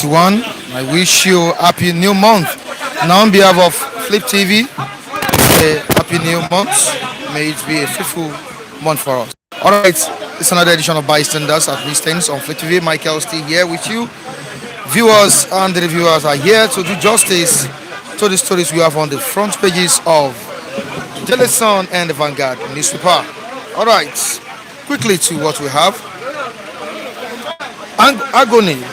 2021. I wish you a happy new month. Now, on behalf of Fliptv, a happy new month. May it be a fruitful month for us. All right, it's another edition of Bystanders at Newsstand on Fliptv. Michael still here with you. Viewers and the reviewers are here to do justice to the stories we have on the front pages of the Sun and the Vanguard newspaper. All right, quickly to what we have. Agony,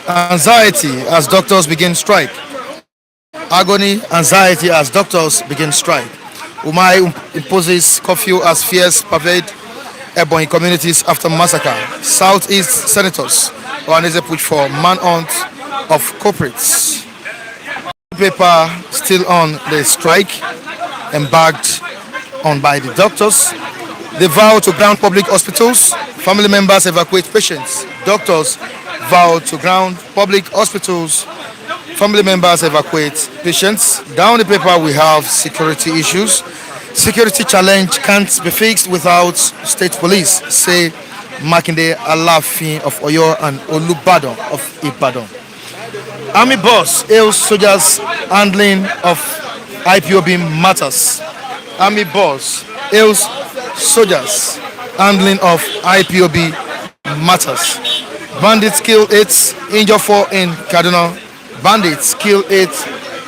anxiety as doctors begin strike. Agony, anxiety as doctors begin strike. Umai imposes curfew as fears pervade Ebonyi communities after massacre. Southeast senators organize a push for manhunt of culprits. Paper still on the strike, embarked on by the doctors. They vow to ground public hospitals. Family members evacuate patients. Doctors vow to ground public hospitals. Family members evacuate patients. Down the paper we have security issues. Security challenge can't be fixed without state police, say Makinde Alafin of Oyo and Olubadan of Ibadan. Army boss hails soldiers handling of IPOB matters. Army boss hails soldiers handling of IPOB matters. Bandits kill 8, injure 4 in Kaduna. Bandits kill 8,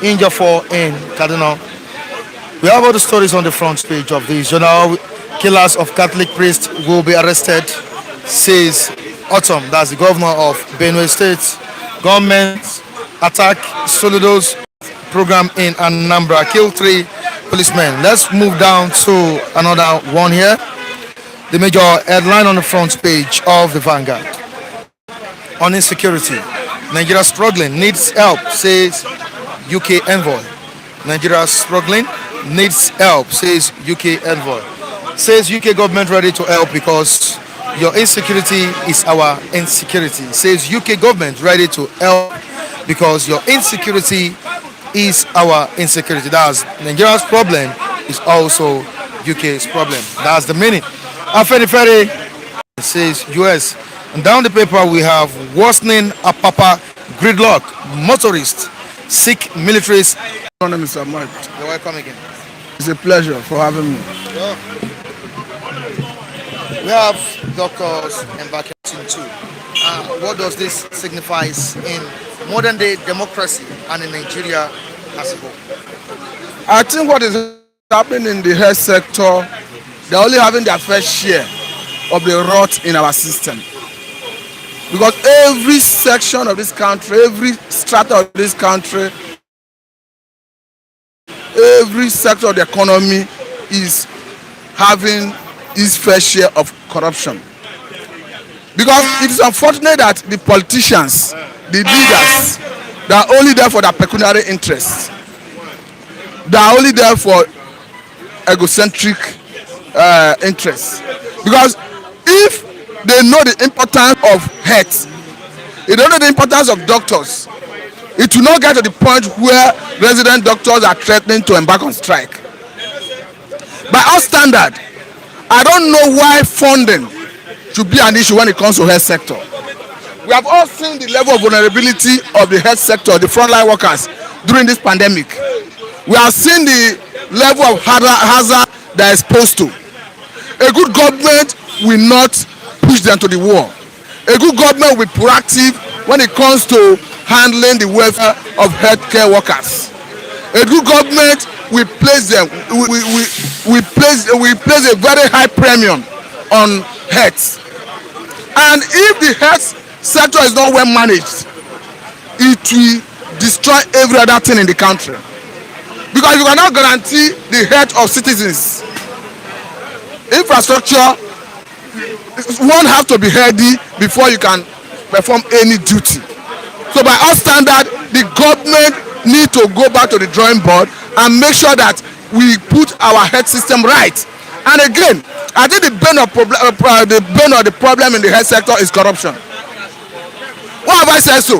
injure 4 in Kaduna. We have all the stories on the front page of the journal. Killers of Catholic priest will be arrested, says Autumn, that's the governor of Benue State. Government attack Soludo's program in Anambra, kill 3 policemen. Let's move down to another one here. The major headline on the front page of the Vanguard. On insecurity, Nigeria struggling, needs help, says UK envoy. Nigeria struggling, needs help, says UK envoy. Says UK government ready to help because your insecurity is our insecurity. Says UK government ready to help because your insecurity is our insecurity. That's Nigeria's problem is also UK's problem. That's the meaning. Afenifere says US. And down the paper we have worsening Apapa gridlock. Motorists seek militaries. My name is Ahmad. You're welcome again. It's a pleasure for having me. Yeah. We have doctors embarking too. What does this signify in modern day democracy and in Nigeria as a whole? I think what is happening in the health sector, they're only having their fair share of the rot in our system. Because every section of this country, every strata of this country, every sector of the economy is having its fair share of corruption. Because it is unfortunate that the politicians, the leaders, they are only there for their pecuniary interests. They are only there for egocentric interests. Because if they know the importance of health, they don't know the importance of doctors, it will not get to the point where resident doctors are threatening to embark on strike. By our standard, I don't know why funding should be an issue when it comes to health sector. We have all seen the level of vulnerability of the health sector, the frontline workers during this pandemic. We have seen the level of hazard they are exposed to. A good government will not push them to the wall. A good government will be proactive when it comes to handling the welfare of healthcare workers. A good government will place them. We place a very high premium on health. And if the health sector is not well managed, it will destroy every other thing in the country. Because you cannot guarantee the health of citizens. Infrastructure, one has to be healthy before you can perform any duty. So by our standard, the government need to go back to the drawing board and make sure that we put our health system right. And again, I think the bane of the problem in the health sector is corruption. Why have I said so?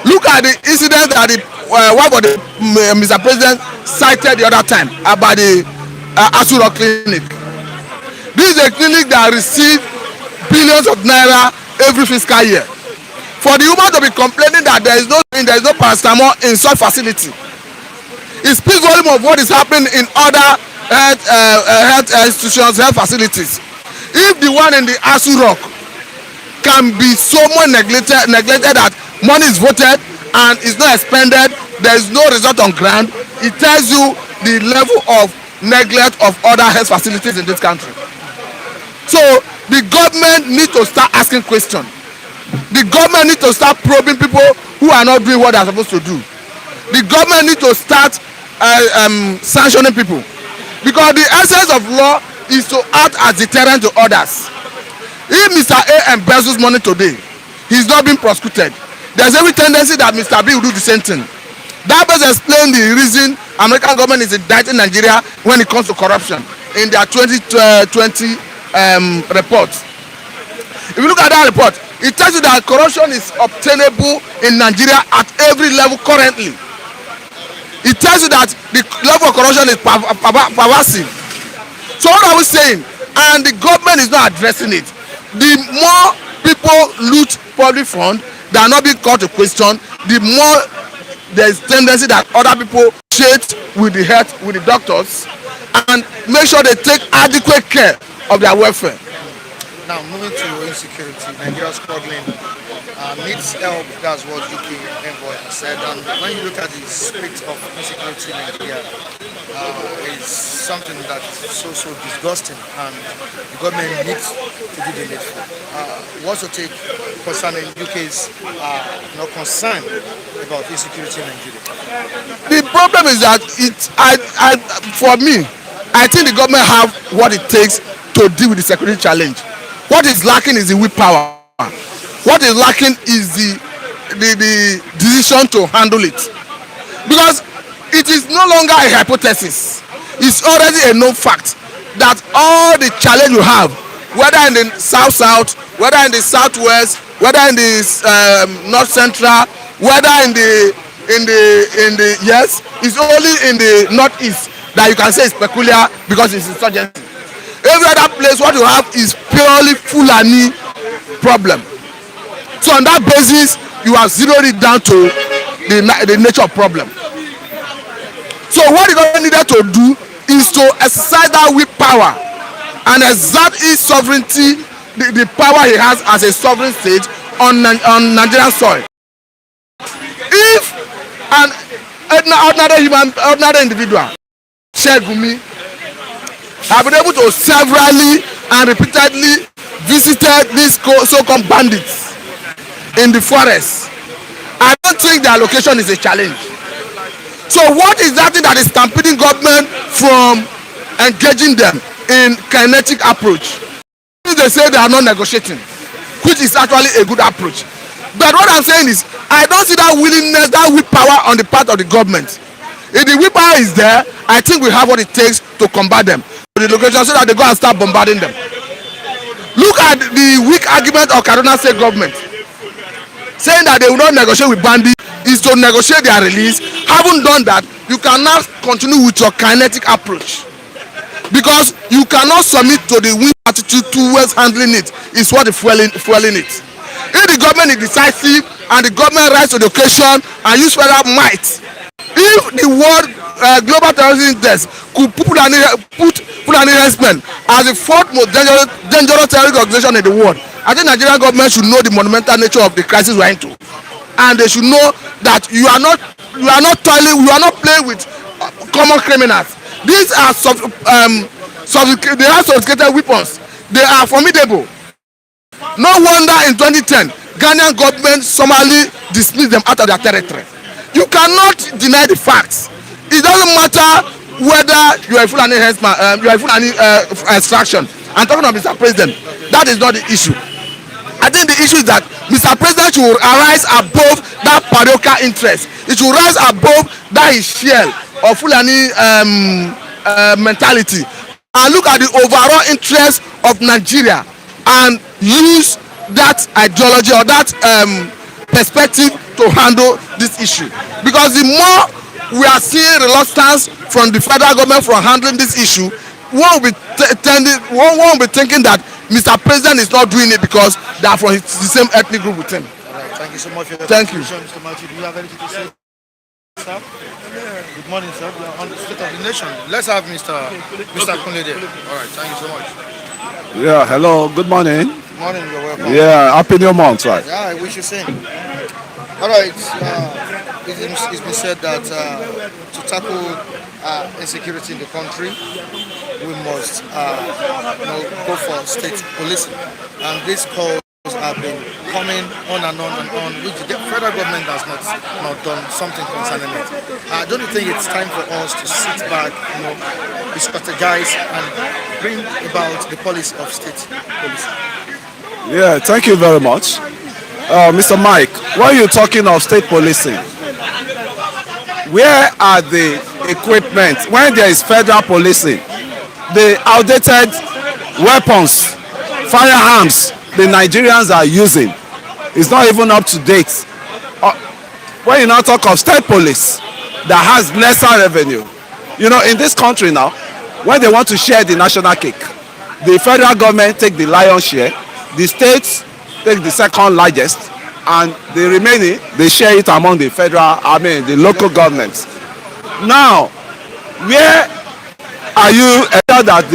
Look at the incident that Mr. President cited the other time about the Asura clinic. This is a clinic that receives billions of naira every fiscal year For the woman to be complaining that there is no paracetamol in such facility, it speaks volume of what is happening in other health institutions, health facilities. If the one in the Asu Rock can be so much neglected that money is voted and is not expended, there is no result on ground, it tells you the level of neglect of other health facilities in this country. So the government need to start asking questions. The government need to start probing people who are not doing what they are supposed to do. The government need to start sanctioning people, because the essence of law is to act as deterrent to others. If Mr. A embezzles money today, he's not being prosecuted. There's every tendency that Mr. B will do the same thing. That does explain the reason American government is indicting Nigeria when it comes to corruption in their 2020 report. If you look at that report, it tells you that corruption is obtainable in Nigeria at every level currently. It tells you that the level of corruption is pervasive. So what are we saying? And the government is not addressing it. The more people loot public fund that are not being called to question, the more there is tendency that other people shade with the health, with the doctors, and make sure they take adequate care of their welfare. Now, moving to insecurity, Nigeria struggling, needs help. That's what UK envoy said. And when you look at the split of insecurity in Nigeria, it's something that's so disgusting, and the government needs to do the needful. What's your take concerning UK's concern about insecurity in Nigeria? The problem is that for me, I think the government have what it takes to deal with the security challenge. What is lacking is the willpower. What is lacking is the decision to handle it. Because it is no longer a hypothesis. It's already a known fact that all the challenge you have, whether in the south, whether in the southwest, whether in the north central, whether in the yes, it's only in the northeast that you can say it's peculiar because it's insurgency. Every other place, what you have is purely Fulani problem. So on that basis, you have zeroed it down to the nature of problem. So what the government needed to do is to exercise that willpower and exert his sovereignty, the power he has as a sovereign state on Nigerian soil. If an ordinary individual, Shegumi, have been able to severally and repeatedly visited these so-called bandits in the forest, I don't think their location is a challenge. So what is that thing that is stampeding government from engaging them in kinetic approach? They say they are not negotiating, which is actually a good approach. But what I'm saying is, I don't see that willingness, that willpower on the part of the government. If the willpower is there, I think we have what it takes to combat them. The location so that they go and start bombarding them. Look at the weak argument of Kaduna State government, saying that they will not negotiate with bandits is to negotiate their release. Haven't done that, you cannot continue with your kinetic approach, because you cannot submit to the weak attitude towards handling it. Is what is fueling it. If the government is decisive and the government rise to the occasion and use federal might, if the world global terrorism index could put Fulani herdsmen as the fourth most dangerous terrorist organization in the world, I think Nigerian government should know the monumental nature of the crisis we are into, and they should know that you are not playing with common criminals. These are they have sophisticated weapons. They are formidable. No wonder in 2010 Ghanaian government summarily dismissed them out of their territory. You cannot deny the facts. It doesn't matter whether you are a Fulani herdsman, you are a Fulani extraction. I'm talking about Mr. President. That is not the issue. I think the issue is that Mr. President should arise above that parochial interest. It should rise above that his shell of Fulani mentality and look at the overall interest of Nigeria and use that ideology or that perspective to handle this issue. Because the more we are seeing reluctance from the federal government from handling this issue, one will be thinking that Mr. President is not doing it because they are from the same ethnic group with him. All right, thank you. Thank you so much for your Thank you. contribution, Mr. Matthew. Do you have anything to say, sir? Good morning, sir. We are on the State of the Nation. Let's have Mr. Kunle there. All right. Thank you so much. Yeah, hello, good morning. Good morning. You're welcome. Yeah, happy new month, right? Yeah, I wish you same. All right. It's been said that to tackle insecurity in the country, we must go for state policing. And these calls have been coming on and on and on, which the federal government has not done something concerning it. Don't you think it's time for us to sit back, be strategize and bring about the policy of state policing? Yeah, thank you very much. Mr. Mike, when you're talking of state policing, where are the equipment when there is federal policing? The outdated weapons, firearms the Nigerians are using is not even up to date. When you now talk of state police that has lesser revenue, in this country now, when they want to share the national cake, the federal government take the lion's share, the states take the second largest, and the remaining they share it among the the local governments. Now, where are you aware that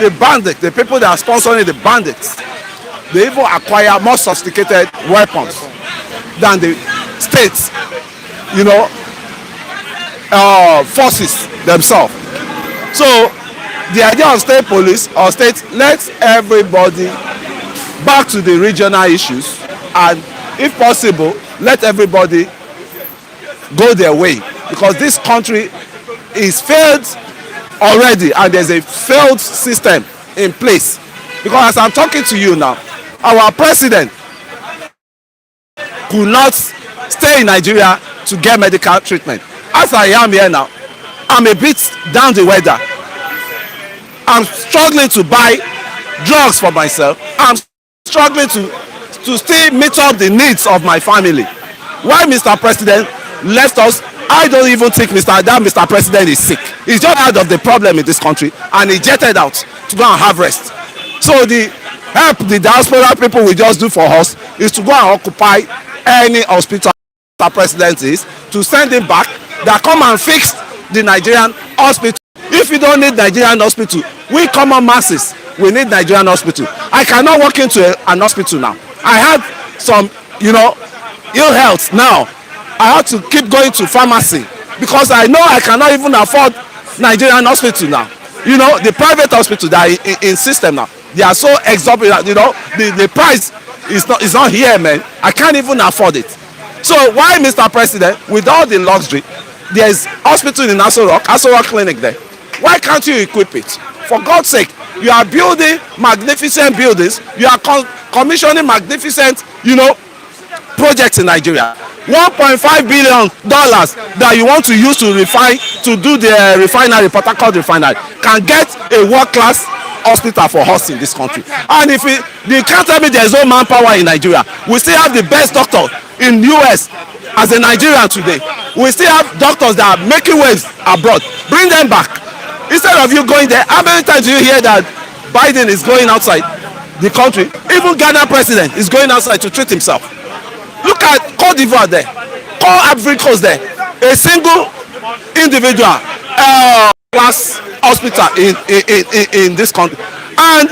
the bandits, the people that are sponsoring the bandits, they even acquire more sophisticated weapons than the states, forces themselves. So the idea of state police or state, let everybody back to the regional issues, and if possible let everybody go their way, because this country is failed already and there's a failed system in place. Because as I'm talking to you now, our president could not stay in Nigeria to get medical treatment. As I am here now, I'm a bit down the weather. I'm struggling to buy drugs for myself. I'm struggling to still meet up the needs of my family. Why Mr. President left us? I don't even think Mr. President is sick. He's just out of the problem in this country and he jetted out to go and have rest. So the help the diaspora people will just do for us is to go and occupy any hospital Mr. President is, to send him back, that come and fix the Nigerian hospital. If you don't need Nigerian hospital, we common masses, we need Nigerian hospital. I cannot walk into an hospital now. I had some, ill health now. I have to keep going to pharmacy because I know I cannot even afford Nigerian hospital now. The private hospital that are in system now, they are so exorbitant. The price is not here, man. I can't even afford it. So why, Mr. President, with all the luxury, there is hospital in Aso Rock Clinic there. Why can't you equip it? For God's sake, you are building magnificent buildings. You are commissioning magnificent, projects in Nigeria. $1.5 billion that you want to use to do the refinery, Port Harcourt refinery, can get a world-class hospital for us in this country. And if you can't tell me there's no manpower in Nigeria, we still have the best doctor in US as a Nigerian today. We still have doctors that are making waves abroad. Bring them back. Instead of you going there, how many times do you hear that Biden is going outside the country? Even Ghana president is going outside to treat himself. Look at Cote d'Ivoire there. Call Ivory Coast there. A single individual class hospital in this country. And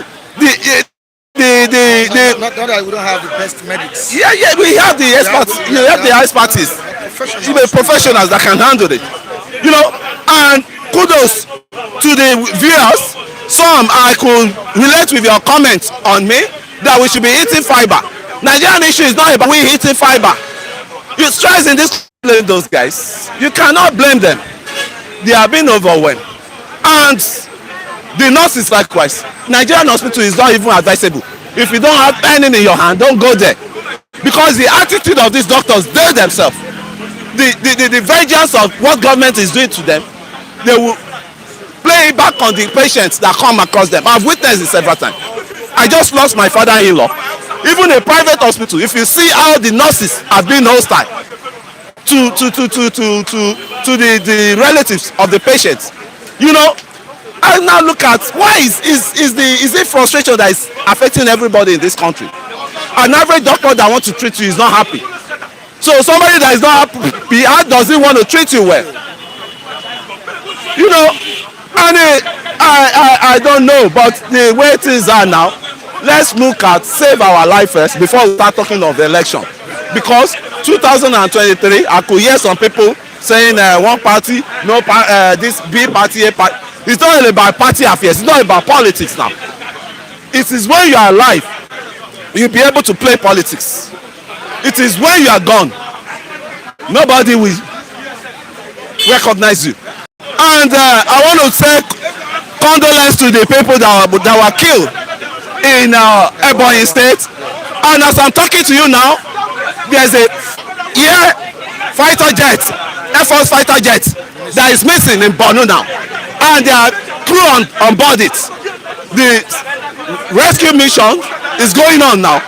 not that we don't have the best medics. Yeah, we have the experts. You have the expertise. Professionals that can handle it. And kudos to the viewers. Some I could relate with your comments on me that we should be eating fiber. Nigerian issue is not about we eating fiber. You stress in this, blame those guys. You cannot blame them. They are being overwhelmed. And the nurses likewise. Nigerian hospital is not even advisable. If you don't have anything in your hand, don't go there. Because the attitude of these doctors, they themselves, the vengeance of what government is doing to them, they will play back on the patients that come across them. I've witnessed it several times. I just lost my father-in-law. Even a private hospital, if you see how the nurses have been hostile to the relatives of the patients, I now look at why is it frustration that is affecting everybody in this country. An average doctor that wants to treat you is not happy. So somebody that is not happy, how does he want to treat you well? You know, and I don't know, but the way things are now, let's look at save our life first before we start talking of the election. Because 2023, I could hear some people saying one party, no this B party, A party. It's not about party affairs. It's not about politics now. It is when you are alive, you'll be able to play politics. It is when you are gone, nobody will recognize you. And I want to say condolence to the people that were killed in Ebonyi State. And as I'm talking to you now, there's a fighter jet, Air Force fighter jet that is missing in Borno now. And there are crew on board it. The rescue mission is going on now.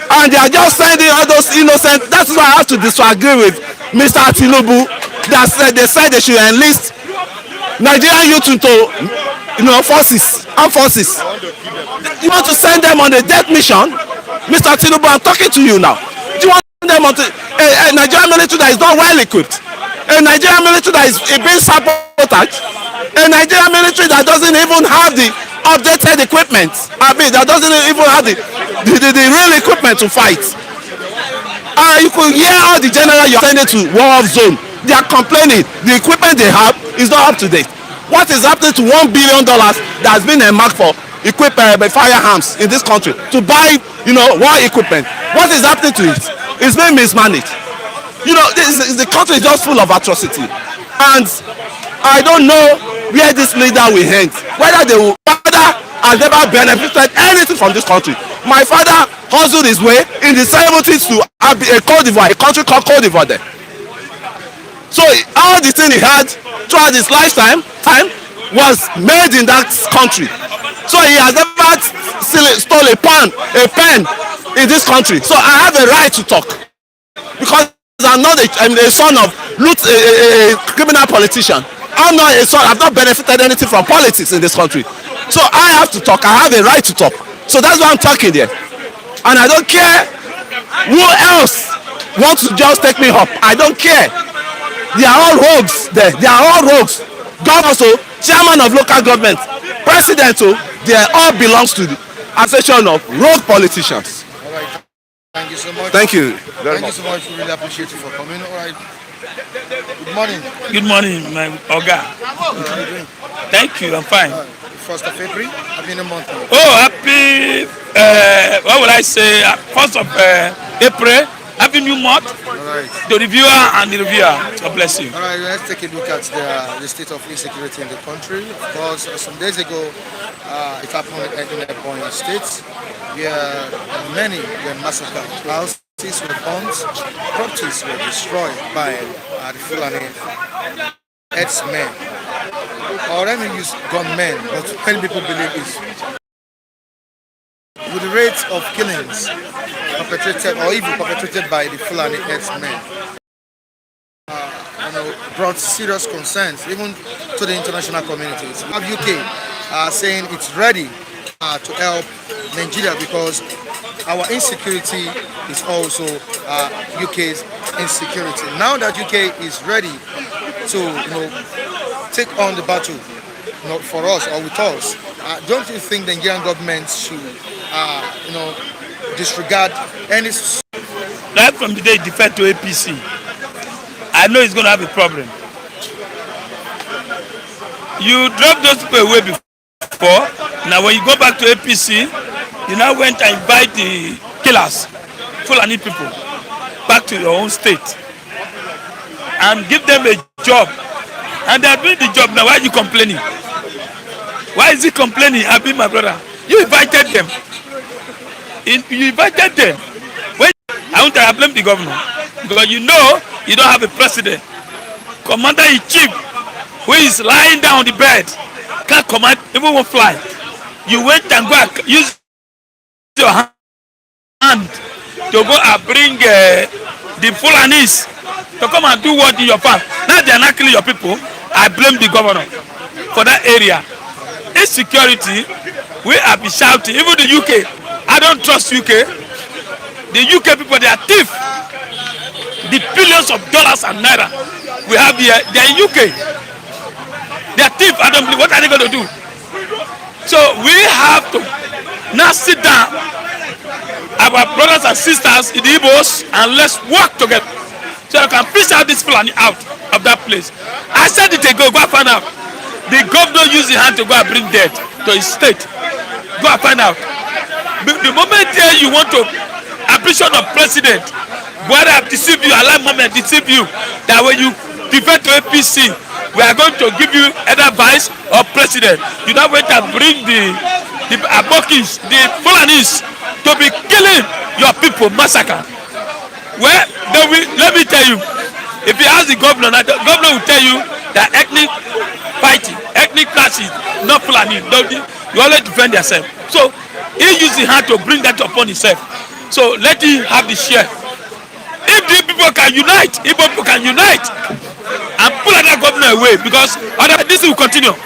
And they are just sending all those innocent. That's why I have to disagree with Mr. Tinubu that said they should enlist Nigerian youth into forces, armed forces. You want to send them on a death mission? Mr. Tinubu, I'm talking to you now. Do you want them on a Nigerian military that is not well equipped? A Nigerian military that is being sabotaged? A Nigerian military that doesn't even have the updated equipment? I mean, that doesn't even have the real equipment to fight. You could hear all the general you're sending to war zone. They are complaining the equipment they have is not up to date. What is happening to $1 billion that has been earmarked for firearms in this country to buy war equipment? What is happening to it? It's being mismanaged. The country is just full of atrocity, and I don't know where this leader will end. Whether father has never benefited anything from this country. My father hustled his way in the 70s to Cote d'Ivoire, a country called Cote d'Ivoire there. So all the thing he had throughout his lifetime was made in that country. So he has never stole a pen in this country. So I have a right to talk because I'm not a son of a criminal politician. I'm not a son. I've not benefited anything from politics in this country. So I have to talk. I have a right to talk. So that's why I'm talking there. And I don't care who else wants to just take me up. I don't care. They are all rogues there. They are all rogues. Governors, chairman of local government, president, they all belongs to the association of rogue politicians. All right. Thank you so much. Thank you very Thank much. you so much. We really appreciate you for coming. All right. Good morning. Good morning, my Oga. How are you doing? Thank you, I'm fine. 1st of April. Happy New Month. Oh, happy, what will I say, 1st of April. Happy New Month All right. to the viewer and the reviewer. God bless you. All right, let's take a look at the state of insecurity in the country. Of course, some days ago, it happened in Ebonyi State, where many were massacred. Houses were burnt, properties were destroyed by the Fulani headsmen. Or let me use gunmen, but many people believe it's with the rate of killings perpetrated or even perpetrated by the Fulani headsmen. Brought serious concerns even to the international communities. We have UK saying it's ready to help Nigeria because our insecurity is also UK's insecurity. Now that UK is ready to take on the battle for us or with us, don't you think the Nigerian government should disregard any? Right from the day it deferred to APC, I know it's going to have a problem. You dropped those people away before. Now when you go back to APC, you now went and invite the killers, Fulani people, back to your own state and give them a job. And they are doing the job now. Why are you complaining? Why is he complaining? Abi, my brother, you invited them. You invited them. When I want to blame the governor because you know you don't have a president. Commander-in-chief who is lying down on the bed can't command, even won't fly. You went and go and use your hand to go and bring the Fulanis to come and do what in your farm. Now they are not killing your people. I blame the governor for that area. Insecurity, we have been shouting. Even the UK, I don't trust UK. The UK people, they are thief. the billions of dollars and naira we have here. They are in UK. They are thief. I don't believe. What are they going to do? So we have to now sit down, our brothers and sisters in the Igbos, and let's work together so we can fish out this Fulani out of that place. I said it ago. Go and find out. The governor used his hand to go and bring death to his state. Go and find out. The moment there you want to ambition of president, whether I deceive you, allow moment deceive you, that when you defect to APC, we are going to give you either vice or president. You don't wait and bring the Abokis, the Fulanis, to be killing your people, massacre. Well, let me tell you, if you ask the governor will tell you that ethnic fighting, ethnic clashes, not Fulani, you always defend yourself. So he used his hand to bring that upon himself. So let him have the share. If the people can unite, if people can unite and pull that government away, because otherwise this will continue.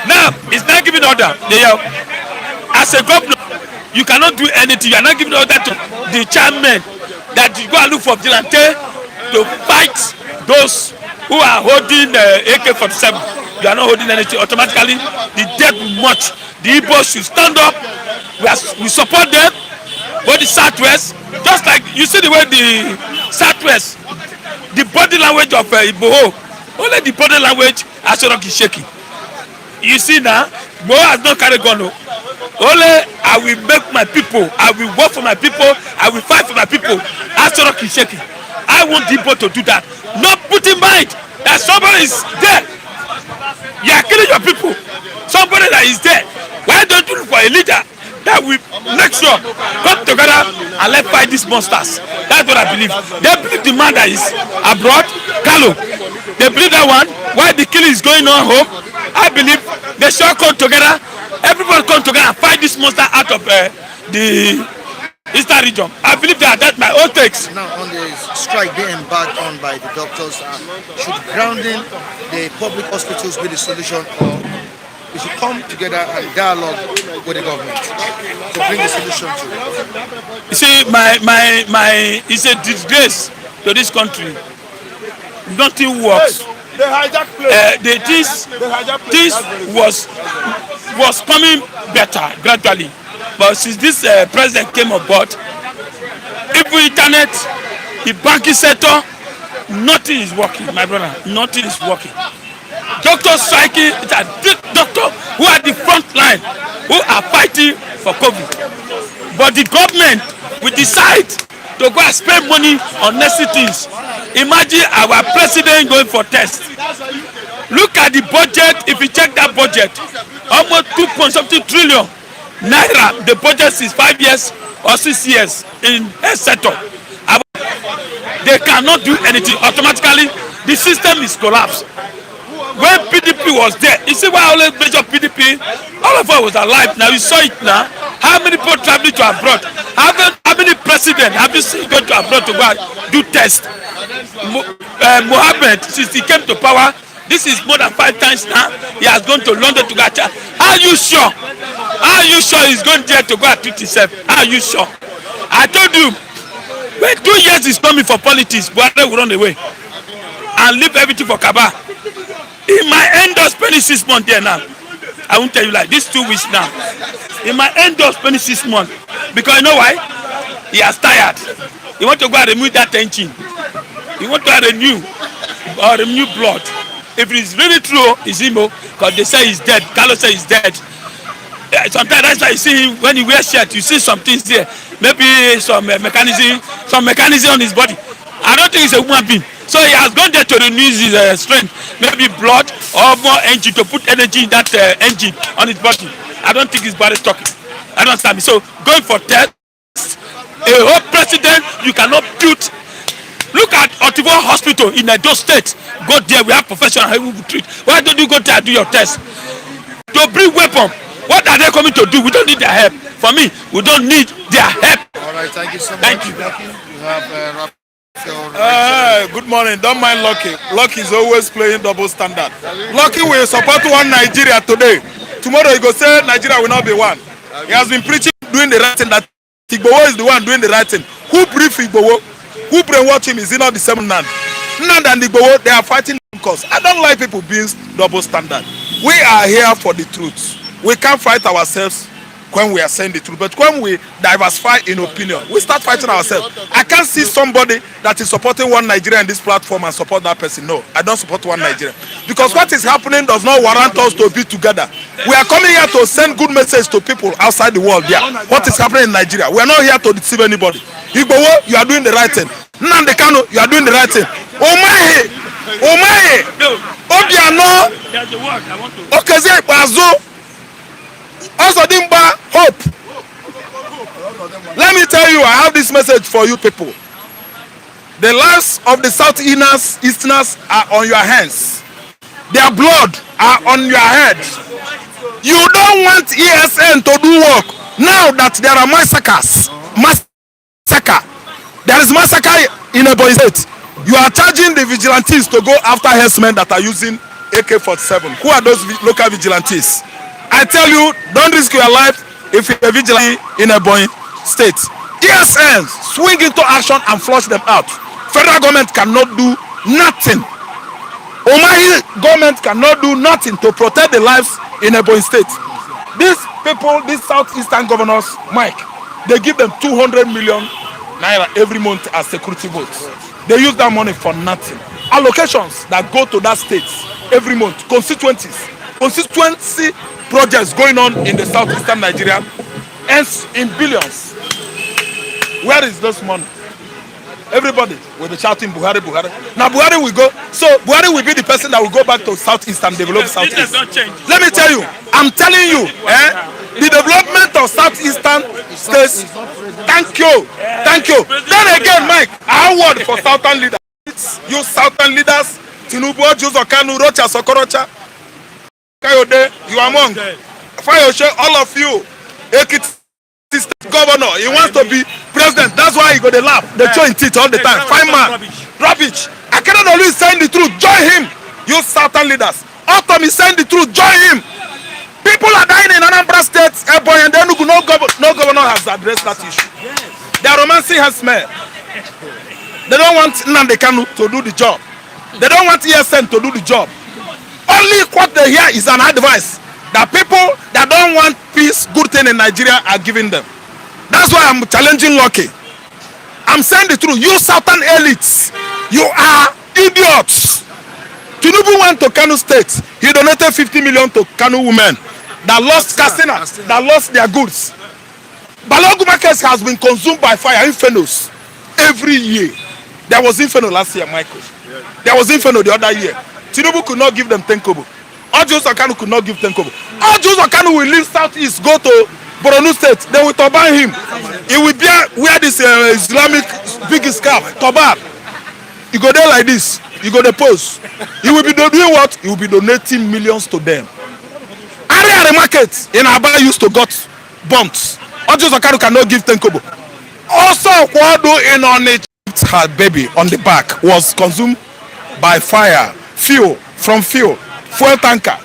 Now it's not giving order. As a governor, you cannot do anything. You are not giving order to the chairman that you go and look for vigilante to fight those who are holding AK-47. You are not holding anything. Automatically, the death will march. The Igbos should stand up. We support them. But the Southwest, just like you see the way the Southwest, the body language of Igbo, only the body language Asorok is shaking. You see now, Igbo has not carried gun. Only I will make my people, I will work for my people, I will fight for my people. Asorok is shaking. I want Igbo to do that. Not put in mind that somebody is there. You are killing your people. Somebody that is there. Why don't you look for a leader that will make sure come together and let's fight these monsters? That's what I believe. They believe the man that is abroad, Kalo. They believe that one. Why the killing is going on home? I believe they should come together. Everybody come together and fight this monster out of the Eastern region. I believe that. That's my own takes. Now on the strike being embarked on by the doctors, should grounding the public hospitals be the solution, or we should come together and dialogue with the government to bring the solution to it? You see, it's a disgrace to this country. Nothing works. This was coming better gradually, but since this president came on board, even internet, the banking sector, nothing is working, my brother. Nothing is working. Doctors striking, it's a doctor who are the front line, who are fighting for COVID. But the government will decide to go and spend money on necessary things. Imagine our president going for tests. Look at the budget. If you check that budget, almost 2.something trillion naira. The budget is 5 years or 6 years in health sector. They cannot do anything. Automatically, the system is collapsed. When PDP was there, you see why I always measure PDP? All of us was alive. Now you saw it now. How many people traveling to abroad? How many presidents have you seen go to abroad to go and do tests? Mohammed, since he came to power, this is more than 5 times now. He has gone to London to go and check. Are you sure? Are you sure he's going there to go and treat himself? Are you sure? I told you, when 2 years is coming for politics, Buhari will run away and leave everything for Kaba. He might end up spending 6 months there now. I won't tell you like this 2 weeks now. He might end up spending 6 months. Because you know why? He has tired. He want to go and remove that engine. He want to renew blood. If it is really true, it's him, because they say he's dead. Carlos says he's dead. Sometimes that's why you see him when he wears shirt, you see some things there. Maybe some mechanism on his body. I don't think he's a human being. So he has gone there to renew his strength, maybe blood or more engine to put energy in that engine on his body. I don't think his body is talking. I don't understand me. So going for tests, a whole president, you cannot build. Look at Otivo Hospital in Edo State. Go there, we have professionals who will treat. Why don't you go there and do your test? To bring weapon, what are they coming to do? We don't need their help. For me, we don't need their help. All right, thank you so much. Thank you. You have good morning. Don't mind Lucky. Lucky is always playing double standard. Lucky will support one Nigeria today. Tomorrow he go say Nigeria will not be one. He has been preaching, doing the right thing, that Igboho is the one doing the right thing. Who brief Igboho? Who brainwashed him? Is he not the same Nnamdi? Nnamdi and Igboho, they are fighting cause. I don't like people being double standard. We are here for the truth. We can't fight ourselves when we are saying the truth, but when we diversify in opinion, we start fighting ourselves. I can't see somebody that is supporting one Nigeria in this platform and support that person. No, I don't support one Nigeria, because what is happening does not warrant us to be together. We are coming here to send good message to people outside the world. Yeah, what is happening in Nigeria? We are not here to deceive anybody. Igboho, you are doing the right thing. Nnamdi Kanu, you are doing the right thing. Omahe, Obiano, Okeze Bazo, also Dimba, hope. Let me tell you, I have this message for you people. The lives of the Southeasterners are on your hands. Their blood are on your head. You don't want ESN to do work. Now that there are massacres, there is massacre in Ebonyi State. You are charging the vigilantes to go after herdsmen that are using AK-47. Who are those local vigilantes? I tell you, don't risk your life if you're a vigilante in Ebonyi State. ESN, swing into action and flush them out. Federal government cannot do nothing. Omahi government cannot do nothing to protect the lives in Ebonyi State. These people, these southeastern governors, Mike, they give them 200 million naira every month as security votes. They use that money for nothing. Allocations that go to that state every month, constituency projects going on in the southeastern Nigeria, ends in billions. Where is this money? Everybody will be shouting Buhari, Buhari. Now Buhari will go. So Buhari will be the person that will go back to Southeast and develop Southeast. Let me tell you, I'm telling you, the development of Southeastern states. Thank you. Then again, Mike, our word for Southern leaders. You Southern leaders, Tinubu, Juzo Kanu, Rocha, Sokorocha, Kayode, you are among. Fayoshe, all of you, Ekiti governor, he wants to be president. That's why he go to laugh. They show in teeth all the time. Fine man, rubbish. I cannot always saying the truth. Join him. You Southern leaders. Autumn is saying the truth. Join him. People are dying in Anambra State, Ebonyi, and then no governor has addressed that issue. They are romancing herdsmen. They don't want Nnamdi Kanu to do the job. They don't want ESN to do the job. Only what they hear is an advice that people that don't want peace, good thing in Nigeria are giving them. That's why I'm challenging Lucky. I'm saying the truth. You Southern elites, you are idiots. Tinubu went to Kano State. He donated 50 million to Kano women that lost Katsina, that lost their goods. Balogu markets has been consumed by fire, infernos, every year. There was inferno last year, Michael. There was inferno the other year. Tinubu could not give them 10 kobo. Ojus Okanu could not give 10 kobo. Ojus Okanu will leave Southeast, go to Borno State. They will turban him. He will wear this Islamic big scarf, turban. You go there like this. You go there pose. He will be doing what? He will be donating millions to them. Area market in Aba used to got bombs. Ojus Okanu cannot give 10 kobo. Also, Kwado in on it, her baby on the back was consumed by fire, fuel tanker.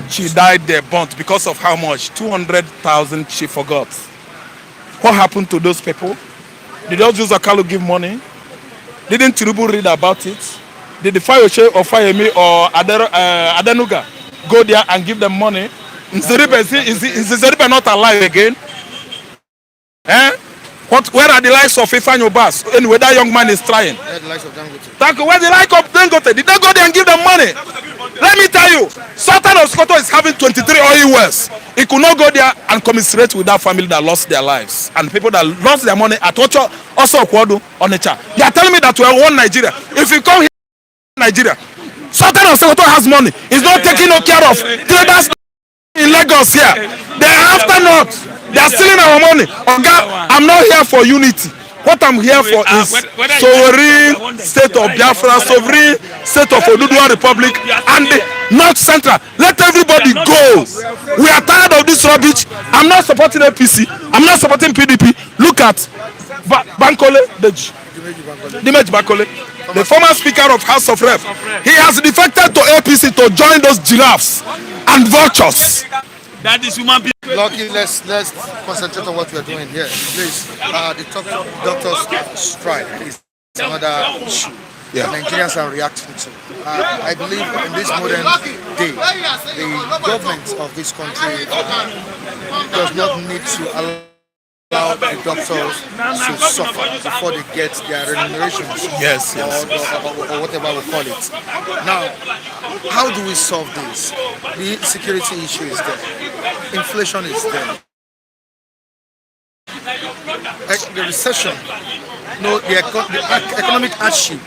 She died there burnt because of how much? 200,000 she forgot. What happened to those people? Did Ojus Okanu give money? Didn't Tinubu read about it? Did the Fayoshe or Fayemi or Adenuga go there and give them money? Is Nzeribe not alive again? Where are the likes of Ifeanyi Ubas? Anyway, that young man is trying. Where the likes of Dangote? Thank you. Where the like of Dangote? Did they go there and give them money? Let me tell you, Sultan of Sokoto is having 23 oil wells. He could not go there and commiserate with that family that lost their lives and people that lost their money at Ocho, also Okwodo, Onitsha. They are telling me that we are one Nigeria. If you come here, Nigeria, Sultan of Sokoto has money. He's not taking no care of traders in Lagos here. They are after North. They are stealing our money. Oga, I'm not here for unity. What I'm here for is sovereign state of Biafra, sovereign state of Oduduwa Republic, and the North Central. Let everybody go. We are tired of this rubbish. I'm not supporting APC. I'm not supporting PDP. Look at Bankole Dimeji Bankole, the former Speaker of House of Rep. He has defected to APC to join those giraffes and vultures. That is human being. Lucky, let's concentrate on what we are doing here. Please, the doctors strike. Please. another issue Yeah. that Nigerians are reacting to. I believe in this modern day, the government of this country does not need to allow the doctors to suffer before they get their remunerations. Yes, Or whatever we call it. Now, how do we solve this? The security issue is there. Inflation is there. The recession, the economic hardship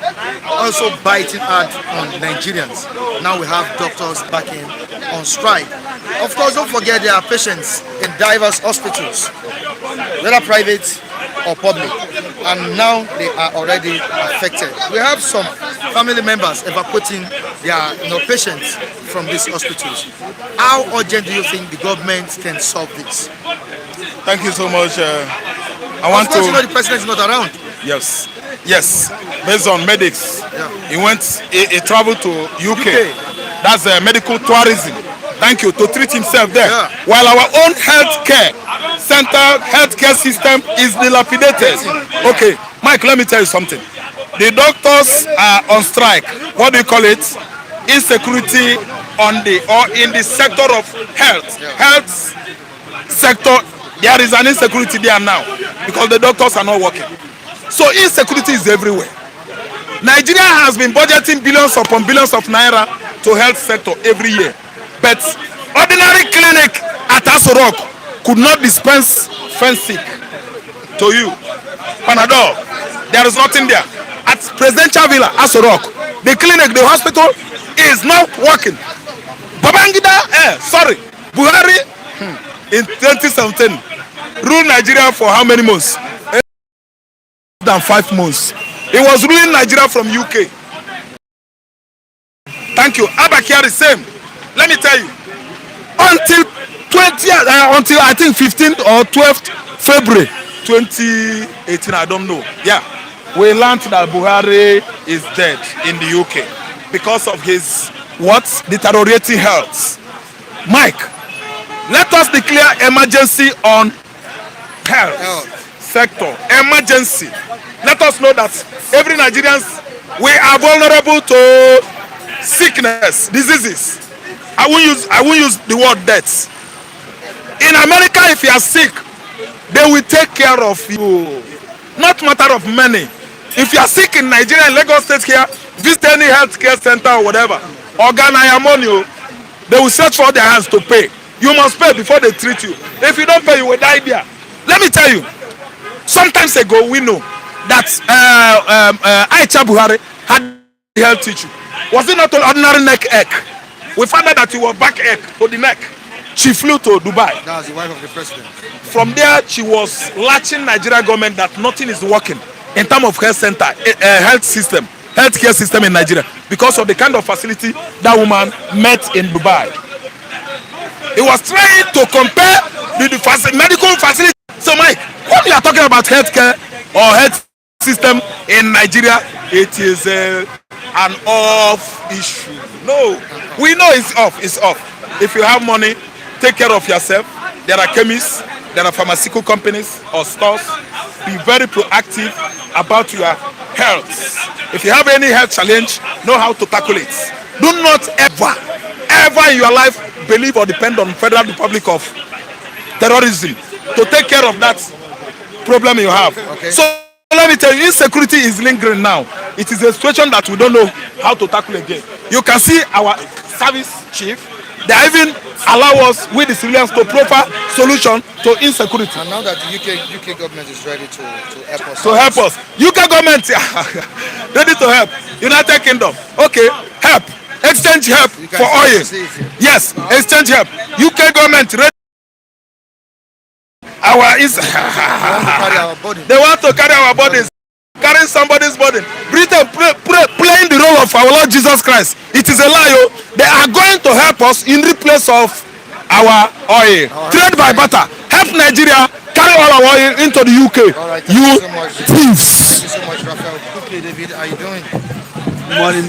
also biting hard on Nigerians. Now we have doctors back on strike. Of course, don't forget there are patients in diverse hospitals, whether private or public, and now they are already affected. We have some family members evacuating their patients from these hospitals. How urgent do you think the government can solve this? Thank you so much. I want Of course, to. the president is not around. Yes, yes. Based on medics, Yeah. he traveled to UK. That's medical tourism. Thank you, to treat himself there. Yeah. While our own healthcare system is dilapidated. Okay, Mike, let me tell you something. The doctors are on strike. What do you call it? Insecurity in the sector of health. Health sector, there is an insecurity there now because the doctors are not working. So insecurity is everywhere. Nigeria has been budgeting billions upon billions of naira to health sector every year, but ordinary clinic at Asorok could not dispense Fensic to you. Panadol, there is nothing there. At Presidential Villa, Asorok, the clinic, the hospital is not working. Buhari in 2017 ruled Nigeria for how many months? Than 5 months. He was ruling Nigeria from UK. Thank you. Abakar is same. Let me tell you. Until until I think 15th or 12th February 2018, I don't know. Yeah, we learned that Buhari is dead in the UK because of his deteriorating health. Mike, let us declare emergency on health sector. Emergency. Let us know that every Nigerians, we are vulnerable to sickness, diseases. I won't use the word deaths. In America, if you are sick, they will take care of you. Not matter of money. If you are sick in Nigeria, in Lagos State here, visit any healthcare center or whatever, Organ they will search for their hands to pay. You must pay before they treat you. If you don't pay, you will die there. Let me tell you, sometimes ago we know that Aisha Buhari had a health issue. Was it not an ordinary neck ache? We found out that it was back ache to the neck. She flew to Dubai. That was the wife of the president. From there, she was latching Nigeria government that nothing is working in terms of healthcare system in Nigeria because of the kind of facility that woman met in Dubai. He was trying to compare the medical facility. So, Mike, when you are talking about healthcare or health system in Nigeria, it is an off issue. No, we know it's off. It's off. If you have money, take care of yourself. There are chemists, there are pharmaceutical companies or stores. Be very proactive about your health. If you have any health challenge, know how to tackle it. Do not ever in your life believe or depend on Federal Republic of Terrorism to take care of that problem you have. Okay. So let me tell you, insecurity is lingering now. It is a situation that we don't know how to tackle again. You can see our service chief, they even allow us with the civilians to proper solution to insecurity. And now that the UK government is ready to help us. UK government ready to help. United Kingdom, okay, help. Exchange help for oil. Yes, exchange help. UK government ready. They want to carry our bodies. Carrying somebody's body. Britain playing the role of our Lord Jesus Christ. It is a lie. They are going to help us in replace of our oil. Trade by barter. Help Nigeria carry all our oil into the UK. All right, thank you so much. thieves. Thank you so much, Raphael. Quickly, David, how are you doing? Good morning.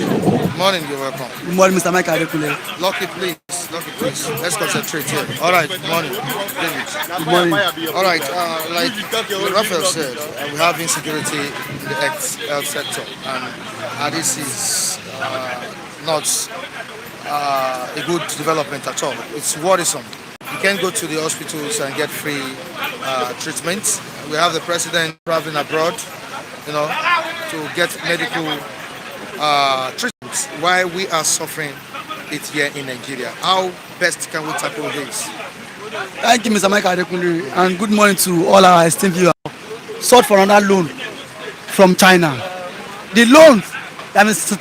Morning, you're welcome. Good morning, Mr. Mike Adekule. Lucky, please. please. Let's concentrate here. All right. Good morning, David. Good morning. All right. Like Raphael said, we have insecurity in the health sector, and this is not a good development at all. It's worrisome. You can't go to the hospitals and get free treatment. We have the president traveling abroad, to get medical treatments while we are suffering it here in Nigeria. How best can we tackle this? Thank you, Mr. Michael Adekunle, and good morning to all our esteemed viewers. Sought for another loan from China. The loan that Mr.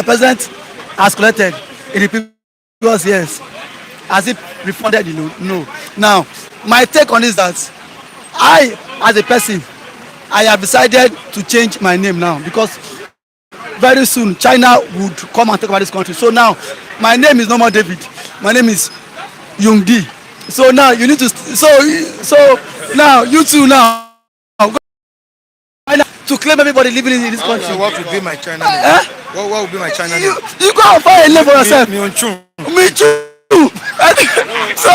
President has collected in the previous years, has it refunded the loan? No. Now, my take on is that I, as a person, I have decided to change my name now, because very soon China would come and take over this country. So now my name is no more David. My name is Youngdi. So now you need to. So now you two now to claim everybody living in this country. So what would be my China name? What would be my China name? You go and find a name for yourself. Me too. So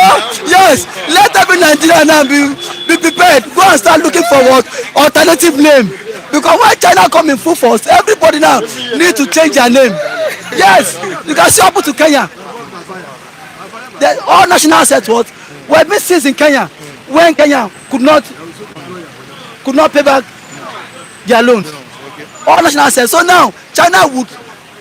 yes, let every Nigerian now be prepared. Go and start looking for what alternative name, because when China come in full force, everybody now need to change their name. Yes, you can see happen to Kenya. All national assets were being seized in Kenya when Kenya could not pay back their loans. All national assets. So now China would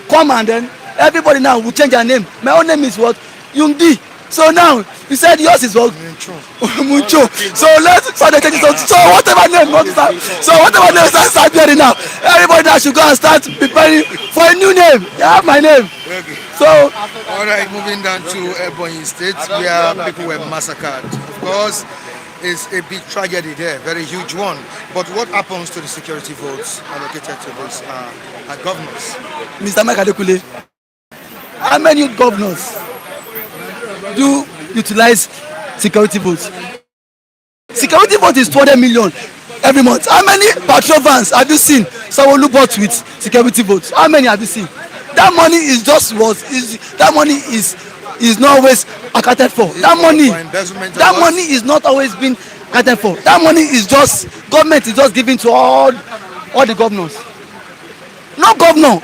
come and then everybody now would change their name. My own name is what? Youngdi. So now you said yours is what? Muncho. So let's start the changes. So whatever name not start. So whatever name start bearing now. Everybody now should go and start preparing for a new name. You have my name. Okay. So all right, moving down to Ebonyi State, where people were massacred. Of course, it's a big tragedy there, very huge one. But what happens to the security votes allocated to these governors? Mr. Mike Adekunle, how many governors do utilize security votes? Security vote is 200 million every month. How many patrol vans have you seen someone look bought with security votes? How many have you seen? That money is just that money is not always accounted for. That money is not always been accounted for. That money is just government is just giving to all the governors. No governor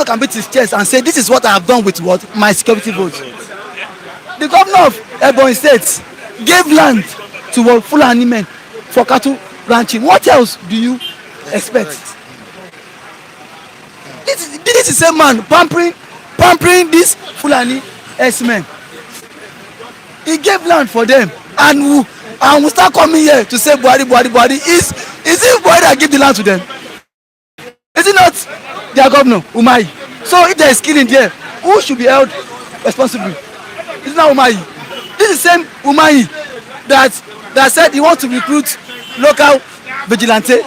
can beat his chest and say this is what I have done with what my security vote. The governor of Ebonyi State gave land to what Fulani men for cattle ranching. What else do you expect? This is the same man pampering this Fulani S-men. He gave land for them, and we start coming here to say Buhari. Is it Buhari that give the land to them? Is it not their governor, Umahi? So if there is killing there, who should be held responsible? It's not Umahi. This is the same Umahi that said he wants to recruit local vigilante.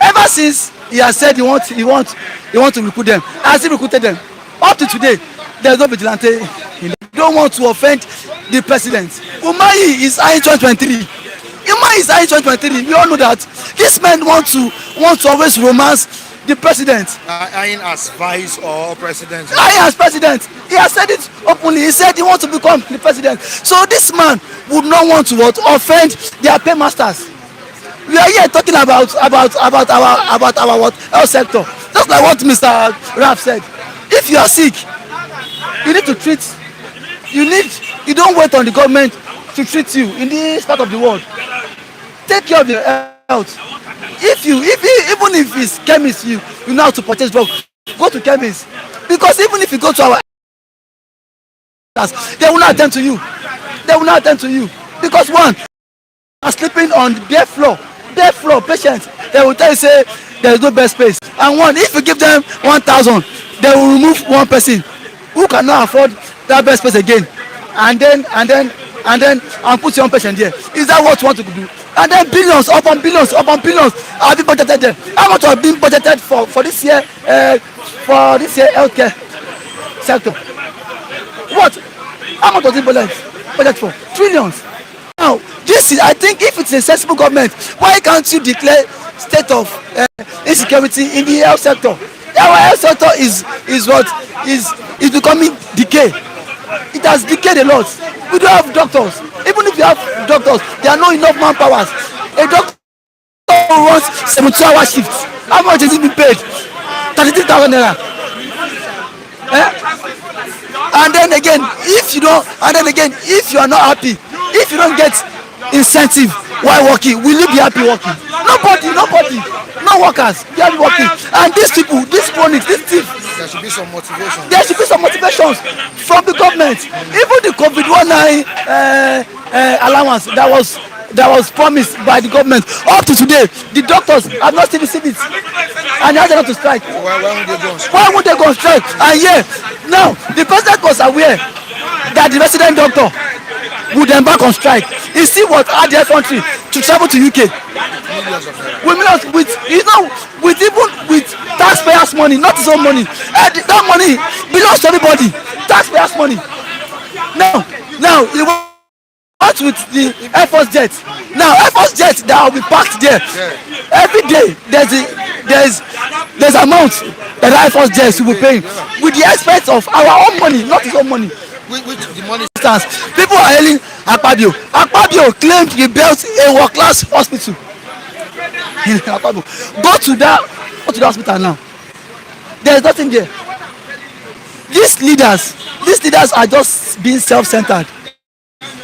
Ever since he has said he wants to recruit them, has he recruited them? Up to today, there is no vigilante. He don't want to offend the president. Umahi is eyeing 2023. Umahi is eyeing 2023. We all know that this man want to always romance the president. Eyeing as vice or president. Eyeing as president. He has said it openly. He said he wants to become the president. So this man would not want to offend their paymasters. We are here talking about our what health sector. Just like what Mr. Raf said. If you are sick, you need to treat. You don't wait on the government to treat you in this part of the world. Take care of your health. Even if it's chemist, you know how to purchase drugs. Go to chemist, because even if you go to our, they will not attend to you. They will not attend to you because one, are sleeping on the bare floor patients. They will tell you say there is no bed space, and one, if you give them 1,000, they will remove one person who cannot afford that bed space again, and put your own patient there. Is that what you want to do? And then billions upon billions have been budgeted there. How much have been budgeted for this year healthcare sector? What? How much was it budgeted for? Trillions. Now, this is, I think, if it's a sensible government, why can't you declare state of insecurity in the health sector? Our health sector is what is becoming decay. It has decayed a lot. We don't have doctors. Even if you have doctors, there are not enough manpower. A doctor runs 72-hour shifts. How much is he being paid? 33,000 naira. And then again, if you are not happy, if you don't get incentive while working, will you be happy working? Nobody, no workers, they are working. And these people, these chronics, these thieves, There should be some motivation. there should be some motivations from the government. Even the COVID-19 allowance that was promised by the government up to today, the doctors have not still received it, and they have to strike. Why won't they go on strike? Why would they go on strike? And yeah, now the president was aware that the resident doctor would embark on strike. He see what had their country to travel to UK. Millions of naira. With millions, with taxpayers' money, not his own money. And that money belongs to everybody. Taxpayers' money. Now he wants with the Air Force jet. Now Air Force jet that will be parked there. Every day there's amount that Air Force jets will be paying with the expense of our own money, not his own money. Which the money Instance, people are hailing Akpabio. Akpabio claimed he built a world-class hospital. Go to the hospital now. There is nothing there. These leaders are just being self-centered.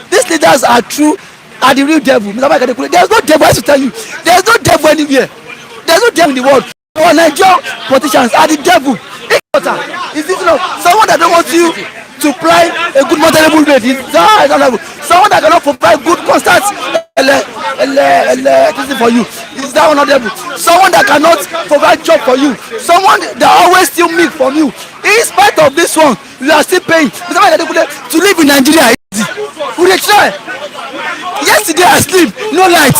These leaders are the real devil. There is no devil. I have to tell you, there is no devil anywhere. There is no devil in the world. Our Nigerian politicians are the devil. Is it someone that don't want you to apply a good moderable rate? Someone that cannot provide good constant electricity for you, is that one devil? Someone that cannot provide job for you, someone that always steal milk from you. In spite of this one, you are still paying. To live in Nigeria is easy. We dey try. Yesterday I sleep, no light.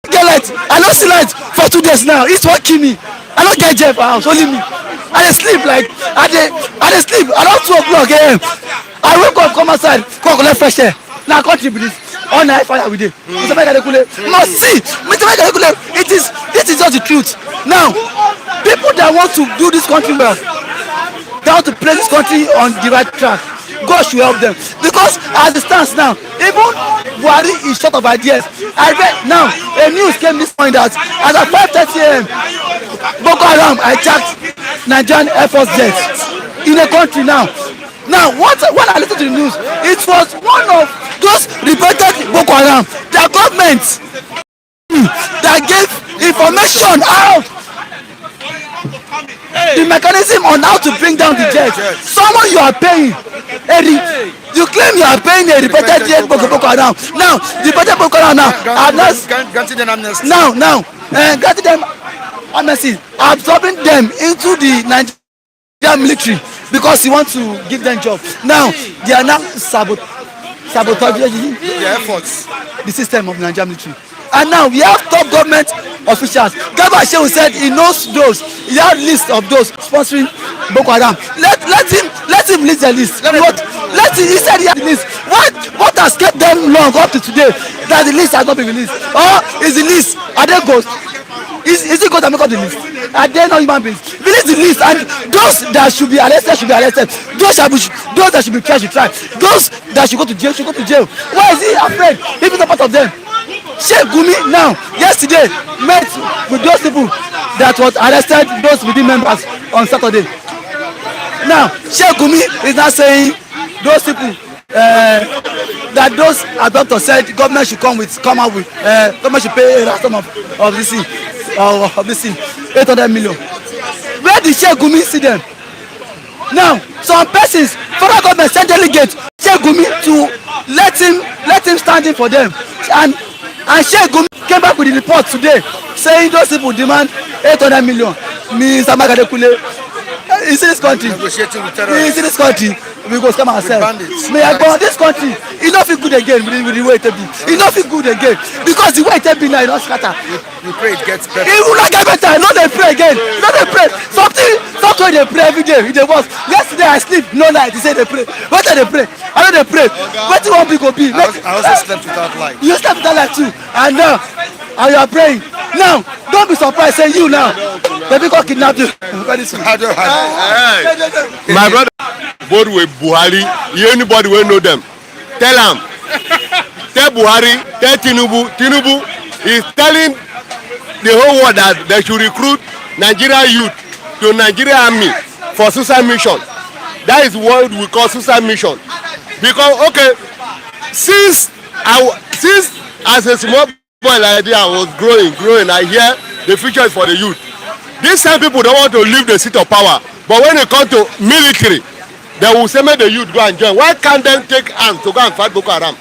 Get light. I don't see light for 2 days now. It's what kill me. I don't get job for house, only me. I dey sleep like I dey sleep around 2 o'clock a.m. I wake up, come outside, come collect fresh air. Now country be this. All night fire we dey. No, see, it is just the truth. Now, people that want to do this country well, they want to place this country on the right track, God should help them. Because as it stands now, even Buhari is short of ideas. I read now a news came this morning that as at 5:30 a.m. Boko Haram attacked Nigerian Air Force jets in a country now. Now, when I listened to the news, it was one of those reported Boko Haram, the government that gave information out. The mechanism on how to bring down the jet. Someone you are paying, you claim you are paying a reported jet Boko Haram. Now, the reported Boko Haram now are not granting them amnesty. Granting them amnesty, absorbing them into the Nigerian military because he wants to give them job. Now, they are now sabotaging The efforts. the system of the Nigerian military. And now we have top government officials. Garba Shehu said he knows those. He has list of those sponsoring Boko Haram. Let him list the list. He said he has the list. What has kept them long up to today that the list has not been released? Or is the list? Are they ghosts? Is it going to make up the list? Are they not human beings? Release the list, and those that should be arrested should be arrested. Those that should be tried should try. Those that should go to jail should go to jail. Why is he afraid? If he's not part of them. Sheikh Gumi now yesterday met with those people that was arrested, those within members on Saturday. Now Sheikh Gumi is now saying those people that those adopters said government should government should pay a ransom of this thing 800 million. Where did Sheikh Gumi see them? Now some persons, federal government sent delegate Sheikh Gumi to let him stand in for them, and Sheikh Gumi came back with the report today saying those people demand 800 million. Mr. Magadekule, you see this country? Negotiating with terrorists. You see this country? We go scam ourselves. May I go on this country? It not feel good again with the way it be. It not feel good again because the way it be now, it not scatter. We pray it gets better. It will not get better. No, they pray again. No, they pray. Something they pray every day. It was yesterday I sleep no night. They say they pray. What are they pray? I know they pray. What do you want me to be? I also slept without light. You slept without light too. And now and you are praying. Now, don't be surprised. Say you now. The people kidnap you. Very soon. My brother, both with Buhari, anybody will know them. Tell him. Tell Buhari, tell Tinubu. Tinubu is telling the whole world that they should recruit Nigerian youth to Nigerian army for suicide mission. That is what we call suicide mission. Because okay, since as a small boy like that, I was growing. I hear the future is for the youth. These same people don't want to leave the seat of power, but when it comes to military, they will say make the youth go and join. Why can't they take arms to go and fight Boko Haram?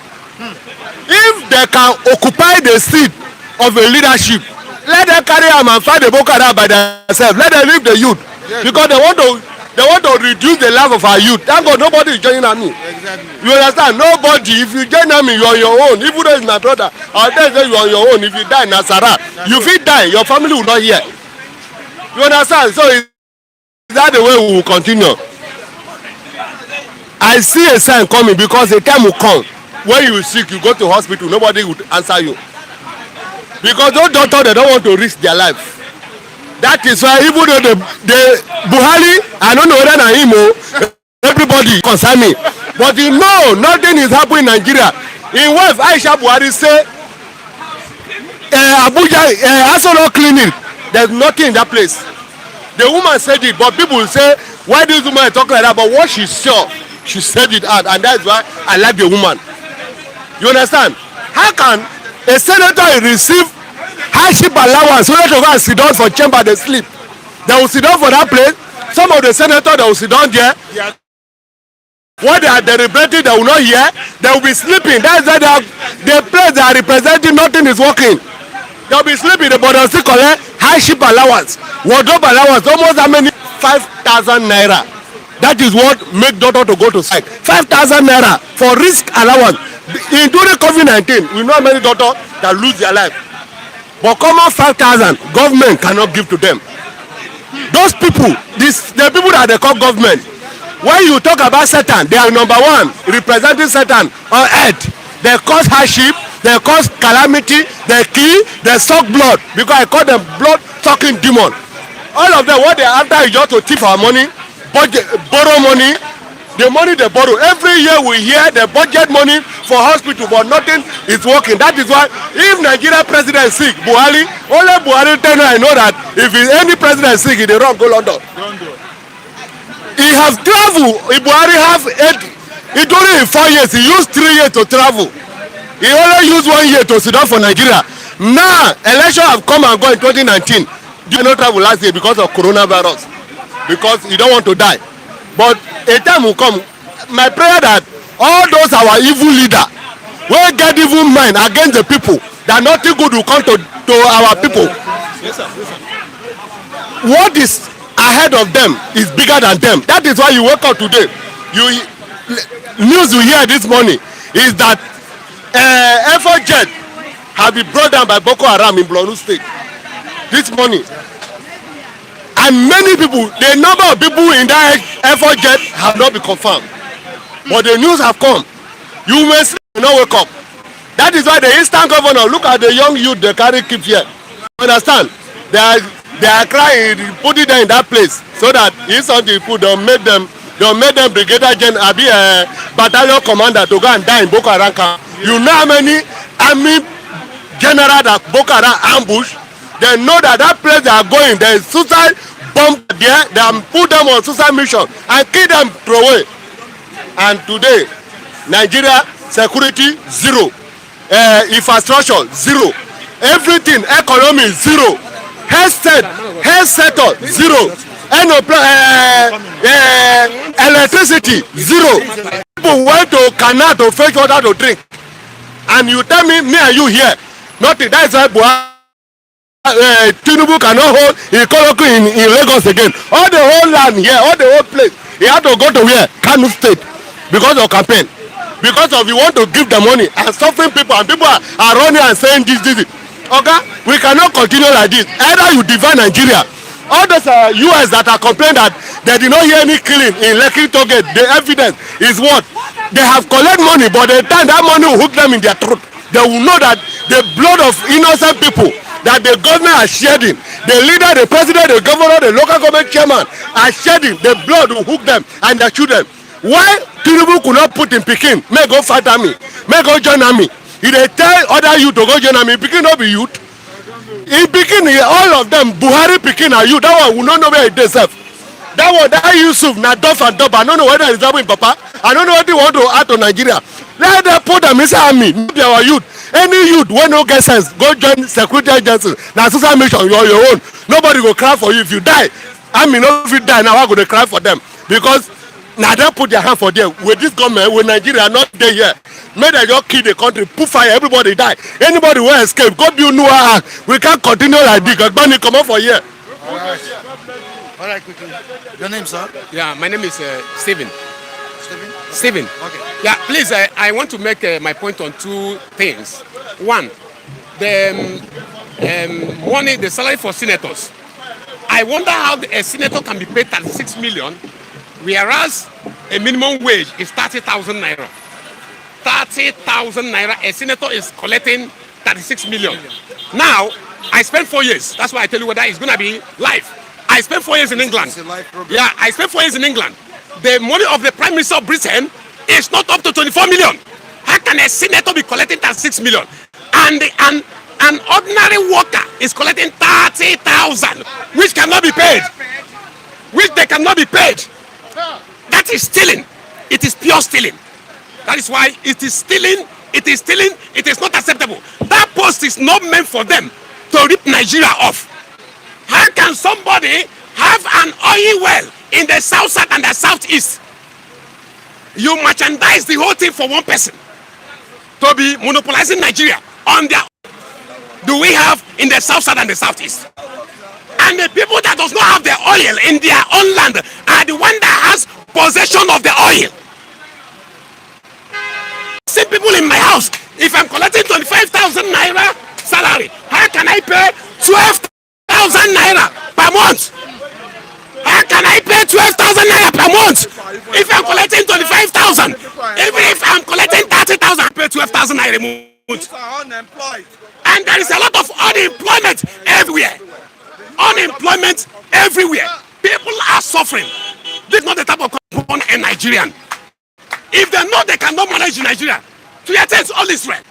If they can occupy the seat of a leadership, let them carry arms and fight the Boko Haram by themselves. Let them leave the youth, because they want to reduce the life of our youth. Thank God nobody is joining army. Exactly. You understand? Nobody. If you join army, you are on your own. Even though it's my brother, I'll tell you you are on your own. If you die in Nasara, you fit die. Your family will not hear. You understand? So is that the way we will continue? I see a sign coming, because the time will come when you sick, you go to hospital, nobody will answer you. Because those doctors, they don't want to risk their life. That is why even though the Buhari, I don't know whether na him or everybody concern me, but you know nothing is happening in Nigeria. In West Aisha Buhari say Abuja Asolo clinic, there's nothing in that place. The woman said it, but people say why this woman talk like that? But what she saw, she said it out, and that's why I like the woman. You understand? How can a senator receive hardship allowance so that they go and sit down for chamber, they sleep? They will sit down for that place. Some of the senators, they will sit down there. What they are deliberating, they will not hear. They will be sleeping. That's why the place they are representing, nothing is working. They will be sleeping, but they will still collect hardship allowance, wardrobe allowance, almost how many? 5,000 naira. That is what make doctor to go to strike. 5,000 naira for risk allowance. During COVID-19, we know many doctors that lose their life. But common 5,000, government cannot give to them. Those people, the people that they call government, when you talk about Satan, they are number one, representing Satan on earth. They cause hardship, they cause calamity, they kill, they suck blood, because I call them blood-sucking demon. All of them, what they are after is just to thief our money, borrow money. The money they borrow, every year we hear the budget money for hospital, but nothing is working. That is why if Nigeria president is sick, only Buhari tell me I know that if any president is sick, he dey run go London. He has traveled. Buhari have 8. He only in 4 years. He used 3 years to travel. He only used 1 year to sit down for Nigeria. Now election have come and gone in 2019. He did not travel last year because of coronavirus, because he don't want to die. But a time will come, my prayer that all those our evil leader will get evil mind against the people, that nothing good will come to our people. Yes, sir. Yes, sir. What is ahead of them is bigger than them. That is why you wake up today. News you hear this morning is that Air jet have been brought down by Boko Haram in Borno State this morning. And many people, the number of people in that Air jet have not been confirmed. But the news have come. You may sleep, you not wake up. That is why the Eastern governor, look at the young youth they carry keep here. You understand? They are crying, put it there in that place, so that if something put, they'll make them brigadier general, be a battalion commander to go and die in Boko Haram camp. You know how many army general that Boko Haram ambush? They know that place they are going, there is suicide bomb there. They put them on suicide mission and kill them throw away. And today, Nigeria security zero, infrastructure zero, everything economy zero, health sector zero, electricity zero. People went to canal to fetch water to drink, and you tell me and you here nothing. That is why Buhari. Tinubu cannot hold in Lagos again. All the whole land here, all the whole place, he had to go to where? Kano State, because of campaign, because of you want to give the money and suffering people, and people are running and saying this. Okay, we cannot continue like this. Either you divide Nigeria. All those US that are complaining that they did not hear any killing in Lekki Toget, the evidence is what? They have collect money, but the time that money will hook them in their throat. They will know that the blood of innocent people that the government are shedding. The leader, the president, the governor, the local government chairman are shedding the blood to hook them and their children. Why Tinubu could not put in Pikin, may go fight army, may go join army. He dey tell other youth to go join army. Pikin no be youth. In Pikin, all of them, Buhari Pikin are youth. That one we no know where it is. That one, that Yusuf, na Dof and Dob. I don't know whether it's in Papa. I don't know what they want to add to Nigeria. Let them put them inside army. Maybe our youth. Any youth when no get sense, go join security agencies. Now social mission, you're your own. Nobody go cry for you if you die. I mean, if you die now, I'm going to cry for them because now they put their hand for them. With this government, with Nigeria not there yet, may they just kill the country, put fire, everybody die. Anybody will escape. Go build new act. We can't continue like this. Gbani come up for here. All right, quickly. Your name, sir? Yeah, my name is Stephen. Stephen? Stephen. Okay. Yeah, please, I want to make my point on two things. One, the money, the salary for senators. I wonder how a senator can be paid 36 million, whereas a minimum wage is 30,000 naira. 30,000 naira, a senator is collecting 36 million. Now, I spent 4 years. That's why I tell you whether it's going to be live. I spent 4 years in England. Yeah, I spent 4 years in England. The money of the Prime Minister of Britain is not up to 24 million. How can a senator be collecting 36 million? And an ordinary worker is collecting 30,000, which cannot be paid. Which they cannot be paid. That is stealing. It is pure stealing. That is why it is stealing. It is stealing. It is not acceptable. That post is not meant for them to rip Nigeria off. How can somebody have an oil well in the south and the southeast? You merchandise the whole thing for one person to be monopolizing Nigeria on their. Do we have in the south and the southeast? And the people that does not have the oil in their own land are the one that has possession of the oil. Same people in my house. If I'm collecting 25,000 naira salary, how can I pay 12,000 naira per month? How can I pay 12,000 naira per month? If I'm collecting 25,000, even if I'm collecting 30,000, I pay 12,000 naira a month. And there is a lot of unemployment everywhere. Unemployment everywhere. People are suffering. This is not the type of company a Nigerian. If they know they cannot manage Nigeria, to your tents, all Israel.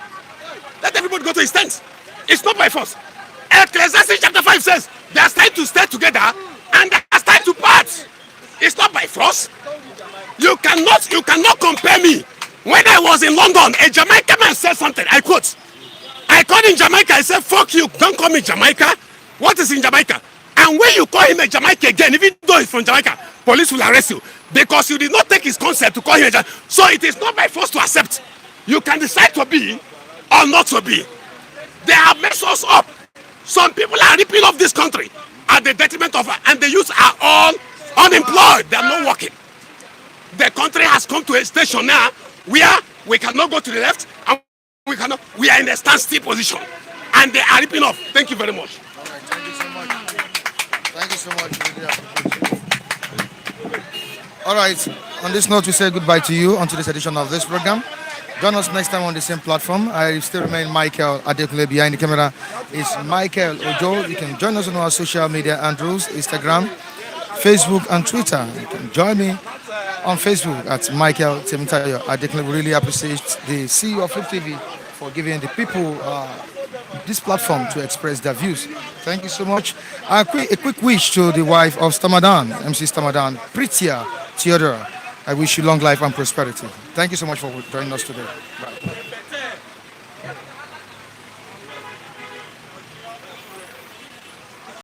Let everybody go to his tent. It's not by force. Ecclesiastes chapter 5 says they are starting to stay together and they are starting to part. It's not by force. You cannot compare me. When I was in London, a Jamaican man said something. I quote. I called in Jamaica. I said, "Fuck you! Don't call me Jamaica. What is in Jamaica?" And when you call him a Jamaican again, even though he's from Jamaica, police will arrest you because you did not take his consent to call him a Jamaican. So it is not by force to accept. You can decide to be or not to be. They have messed us up. Some people are ripping off this country at the detriment of, and the youth are all unemployed. They are not working. The country has come to a station now where we cannot go to the left and we are in a standstill position. And they are ripping off. Thank you very much. All right, thank you so much. Thank you so much. Really appreciate it. All right, on this note, we say goodbye to you on today's edition of this program. Join us next time on the same platform. I still remain Michael Adekunle. Behind the camera is Michael Ojo. You can join us on our social media handles, Instagram, Facebook, and Twitter. You can join me on Facebook at Michael Temitayo Adekunle. We really appreciate the CEO of Fliptv for giving the people this platform to express their views. Thank you so much. A quick wish to the wife of Stamadan, MC Stamadan, Pritia Theodora. I wish you long life and prosperity. Thank you so much for joining us today. Bye.